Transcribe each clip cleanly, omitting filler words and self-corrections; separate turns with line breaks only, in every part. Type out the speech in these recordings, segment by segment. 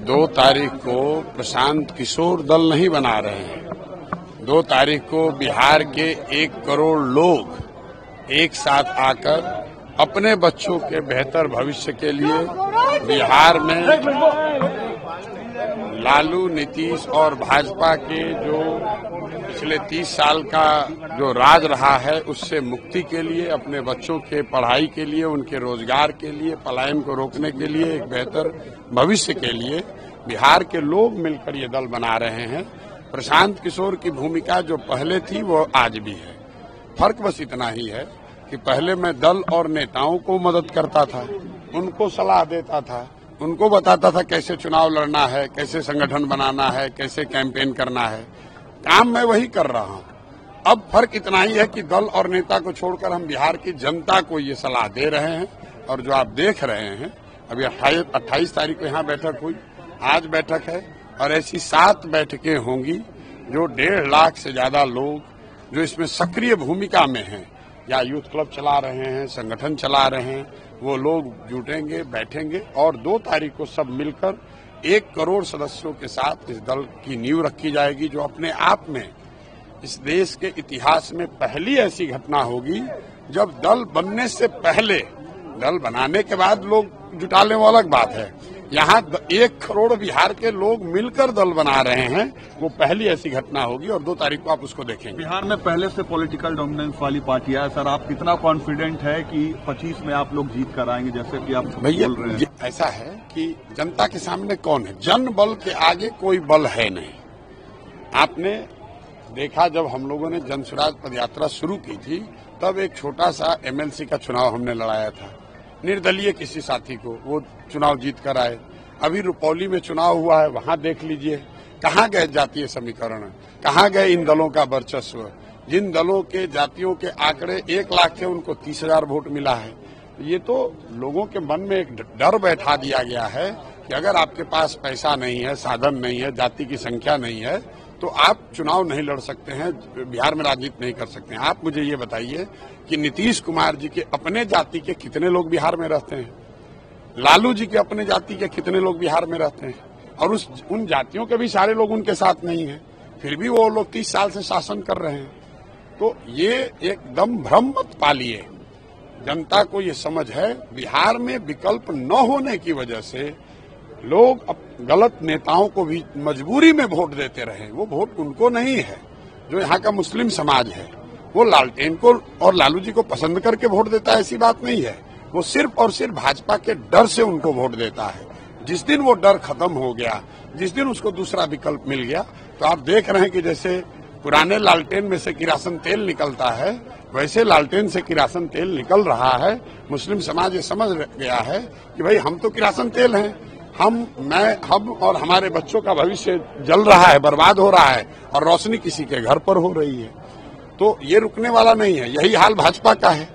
2 तारीख को प्रशांत किशोर दल नहीं बना रहे हैं। 2 तारीख को बिहार के 1 करोड़ लोग एक साथ आकर अपने बच्चों के बेहतर भविष्य के लिए बिहार में लालू, नीतीश और भाजपा के जो पिछले 30 साल का जो राज रहा है उससे मुक्ति के लिए, अपने बच्चों के पढ़ाई के लिए, उनके रोजगार के लिए, पलायन को रोकने के लिए, एक बेहतर भविष्य के लिए बिहार के लोग मिलकर ये दल बना रहे हैं। प्रशांत किशोर की भूमिका जो पहले थी वो आज भी है। फर्क बस इतना ही है कि पहले मैं दल और नेताओं को मदद करता था, उनको सलाह देता था, उनको बताता था कैसे चुनाव लड़ना है, कैसे संगठन बनाना है, कैसे कैंपेन करना है। काम मैं वही कर रहा हूं। अब फर्क इतना ही है कि दल और नेता को छोड़कर हम बिहार की जनता को ये सलाह दे रहे हैं। और जो आप देख रहे हैं, अभी 28 तारीख को यहाँ बैठक हुई, आज बैठक है और ऐसी 7 बैठकें होंगी। जो 1.5 लाख से ज्यादा लोग जो इसमें सक्रिय भूमिका में हैं, या यूथ क्लब चला रहे हैं, संगठन चला रहे हैं, वो लोग जुटेंगे, बैठेंगे और 2 तारीख को सब मिलकर 1 करोड़ सदस्यों के साथ इस दल की नींव रखी जाएगी, जो अपने आप में इस देश के इतिहास में पहली ऐसी घटना होगी जब दल बनने से पहले, दल बनाने के बाद लोग जुटा लें वो अलग बात है, यहाँ 1 करोड़ बिहार के लोग मिलकर दल बना रहे हैं, वो पहली ऐसी घटना होगी और 2 तारीख को आप उसको देखेंगे।
बिहार में पहले से पॉलिटिकल डोमिनेंस वाली पार्टियां है सर, आप कितना कॉन्फिडेंट है कि 25 में आप लोग जीत कर आएंगे, जैसे कि आप बोल रहे हैं?
ऐसा है कि जनता के सामने कौन है? जन बल के आगे कोई बल है नहीं। आपने देखा जब हम लोगों ने जन स्वराज पदयात्रा शुरू की थी, तब एक छोटा सा MLC का चुनाव हमने लड़ाया था, निर्दलीय किसी साथी को, वो चुनाव जीत कर आए। अभी रुपौली में चुनाव हुआ है, वहां देख लीजिए कहाँ गए जातीय समीकरण, कहाँ गए इन दलों का वर्चस्व। जिन दलों के जातियों के आंकड़े 1 लाख थे, उनको 30,000 वोट मिला है। ये तो लोगों के मन में एक डर बैठा दिया गया है कि अगर आपके पास पैसा नहीं है, साधन नहीं है, जाति की संख्या नहीं है, तो आप चुनाव नहीं लड़ सकते हैं, बिहार में राजनीति नहीं कर सकते हैं। आप मुझे ये बताइए कि नीतीश कुमार जी के अपने जाति के कितने लोग बिहार में रहते हैं? लालू जी के अपने जाति के कितने लोग बिहार में रहते हैं? और उन जातियों के भी सारे लोग उनके साथ नहीं हैं, फिर भी वो लोग 30 साल से शासन कर रहे हैं। तो ये एकदम भ्रम मत पालिए। जनता को ये समझ है, बिहार में विकल्प न होने की वजह से लोग अब गलत नेताओं को भी मजबूरी में वोट देते रहे। वो वोट उनको नहीं है, जो यहाँ का मुस्लिम समाज है वो लालटेन को और लालू जी को पसंद करके वोट देता है, ऐसी बात नहीं है। वो सिर्फ और सिर्फ भाजपा के डर से उनको वोट देता है। जिस दिन वो डर खत्म हो गया, जिस दिन उसको दूसरा विकल्प मिल गया, तो आप देख रहे हैं कि जैसे पुराने लालटेन में से किरासन तेल निकलता है, वैसे लालटेन से किरासन तेल निकल रहा है। मुस्लिम समाज ये समझ गया है कि भाई हम तो किरासन तेल हैं, हम और हमारे बच्चों का भविष्य जल रहा है, बर्बाद हो रहा है और रोशनी किसी के घर पर हो रही है। तो ये रुकने वाला नहीं है। यही हाल भाजपा का है।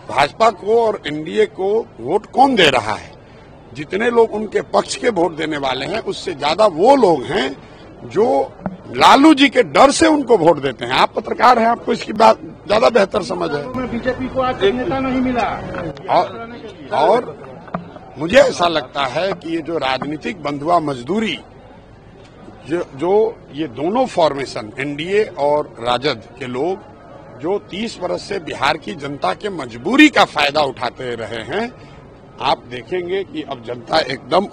भाजपा को और NDA को वोट कौन दे रहा है? जितने लोग उनके पक्ष के वोट देने वाले हैं, उससे ज्यादा वो लोग हैं जो लालू जी के डर से उनको वोट देते हैं। आप पत्रकार हैं, आपको इसकी बात ज्यादा बेहतर समझ है।
बीजेपी को आज नेता नहीं मिला
और मुझे ऐसा लगता है कि ये जो राजनीतिक बंधुआ मजदूरी, जो ये दोनों फॉर्मेशन NDA और राजद के लोग जो 30 वर्ष से बिहार की जनता के मजबूरी का फायदा उठाते रहे हैं, आप देखेंगे कि अब जनता एकदम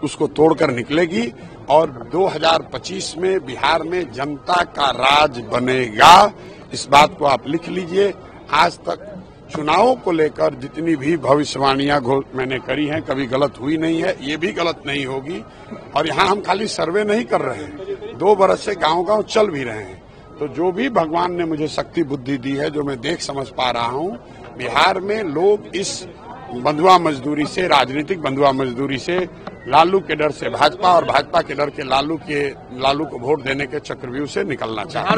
उसको तोड़कर निकलेगी और 2025 में बिहार में जनता का राज बनेगा। इस बात को आप लिख लीजिए। आज तक चुनावों को लेकर जितनी भी भविष्यवाणियां मैंने करी हैं, कभी गलत हुई नहीं है, ये भी गलत नहीं होगी। और यहाँ हम खाली सर्वे नहीं कर रहे हैं, 2 बरस से गांव-गांव चल भी रहे हैं। तो जो भी भगवान ने मुझे शक्ति बुद्धि दी है, जो मैं देख समझ पा रहा हूँ, बिहार में लोग इस बंधुआ मजदूरी से, राजनीतिक बंधुआ मजदूरी से, लालू के डर से भाजपा और भाजपा के डर के लालू को वोट देने के चक्रव्यूह से निकलना चाहते हैं।